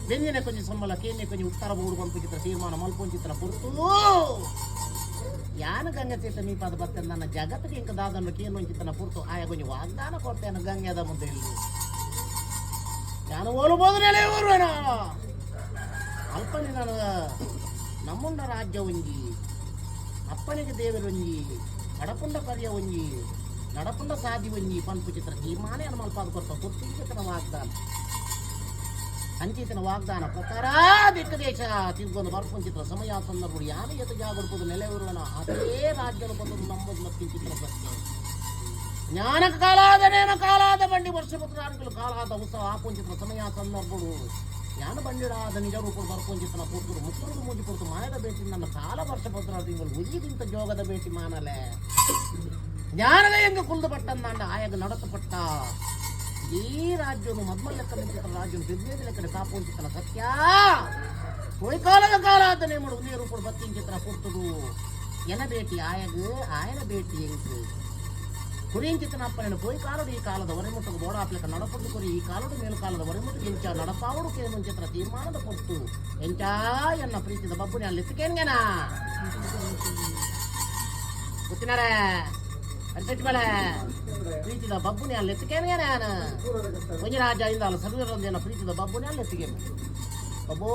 ಬೆಂದಿನ ಕೊಂಚ ಸೊಮ್ಮಲ ಕೇನೆ ಕೊಂಚ ಉತ್ತರ ಬೋಡು ಪಂಪಿಚಿತ್ರ ತೀರ್ಮಾನ ಮಲ್ಪೊಂಚಿತ್ರ ಪುರ್ತು ಯಾನ ಗಂಗೆ ಚೇತ ನೀ ಪದ ಬತ್ತ ನನ್ನ ಜಗತ್ತಿಗೆ ಇಂಕ ದಾದನ್ನು ಕೇನೊಂಚಿತ್ತನ ಪುರ್ತು ಆಯ ಕೊಂಚ ವಾಗ್ದಾನ ಕೊಡ್ತೇನೆ ಗಂಗೆದ ಮುಂದೆ ಇಲ್ಲಿ ಯಾನು ಓಲಬಹುದು ನೆಲೆಯೂರುವನ ಅಲ್ಪನಿ ನನ್ನ ನಮ್ಮುಂಡ ರಾಜ್ಯ ಒಂಜಿ ಅಪ್ಪನಿಗೆ ದೇವರು ಒಂಜಿ ಕಡಪುಂಡ ಕರಿಯ ಒಂಜಿ ನಡಪುಂಡ ಸಾಧಿ ಒಂಜಿ ಪಂಪು ಚಿತ್ರ ತೀರ್ಮಾನ ಏನು ಮಲ್ಪಾದ ಕೊಡ್ತ ಪುರ್ತಿನ ವಾಗ್ದಾನ ಅಂಚಿತನ ವಾಗ್ದಾನ ಪ್ರಕಾರ ದಿಕ್ಕ ದೇಶ ತಿರ್ಗೊಂಡು ಬರ್ಪುಂಚಿತ್ರ ಸಮಯ ಸಂದರ್ಭ ಯಾನು ಎತ್ತು ಜಾಗಡ್ಬೋದು ನೆಲೆಯೂರುವನ ಅದೇ ರಾಜ್ಯದ ಬಂದು ನಂಬುದು ಮತ್ತಿನ ಚಿತ್ರ ಪ್ರಶ್ನೆ ಜ್ಞಾನಕ್ಕೆ ಕಾಲಾದ ನೇಮ ಕಾಲಾದ ಬಂಡಿ ವರ್ಷಪುತ್ರಾರ್ಗಳು ಕಾಲಾದ ಉತ್ಸವ ಆಪುಂಚಿತ್ರ ಸಮಯ ಸಂದರ್ಭಗಳು ಯಾನು ಬಂಡಿಡಾದ ನಿಜ ರೂಪ ಬರ್ಪುಂಚಿತ್ರ ಪುರ್ತರು ಮುತ್ತುರು ಮೂಜಿ ಪುರ್ತು ಮಾಯದ ಭೇಟಿ ನನ್ನ ಕಾಲ ವರ್ಷಪುತ್ರಾರ್ಗಳು ಉಯ್ಯದಿಂತ ಜೋಗದ ಭೇಟಿ ಮಾನಲೆ ಜ್ಞಾನದ ಹೆಂಗ ಕುಲ್ದು ಪಟ್ಟಂದಾಂಡ ಆಯಾಗ ನಡತಪಟ್ಟ ಈ ರಾಜ್ಯನು ಮದ್ಮ ಲೆಕ್ಕ ಚಿತ್ರ ರಾಜ್ಯನು ಬಿದ್ದೇದ ಲೆಕ್ಕದ ಕಾಪುಂಚಿತ್ರ ಸತ್ಯ ಹೋಯ್ ಕಾಲದ ಕಾಲಾದನೆ ಮಾಡು ನೀರು ಕೂಡ ಬತ್ತಿನ ಚಿತ್ರ ಪುರ್ತದು ಎನ ಭೇಟಿ ಆಯಾಗ ಆಯನ ಭೇಟಿ ಹೆಂಗ್ ಕುರಿಯಿಂಚಿತನ ಅಪ್ಪನೇನು పోయి కాలడు ఈ కాಲದ వరిముట్టుకు బోడాప్లక నడపడు కురి ఈ కాలడు మేలు కాಲದ వరిముట్టుకు ಎಂಚ ನಡಪಾವಡು ಕೇನು ಚಿತ್ರ ತೀರ್ಮಾನದ ಪೊತ್ತು ಎಂಚ ಎನ್ನ ಪ್ರೀತಿದ ಬಬ್ಬುನಿ ಅಲ್ಲಿ ಎತ್ತಿಕೇನ್ಗೆನ ಗೊತ್ತಿನಾರೆ ಅರ್ಚಟ್ಬಳೆ ಪ್ರೀತಿದ ಬಬ್ಬುನಿ ಅಲ್ಲಿ ಎತ್ತಿಕೇನ್ಗೆನ ಒಂಜಿ ರಾಜ ಇಂದ ಅಲ್ಲ ಸರ್ವರೊಂದೇನ ಪ್ರೀತಿದ ಬಬ್ಬುನಿ ಅಲ್ಲಿ ಎತ್ತಿಕೇನು ಬಬ್ಬೋ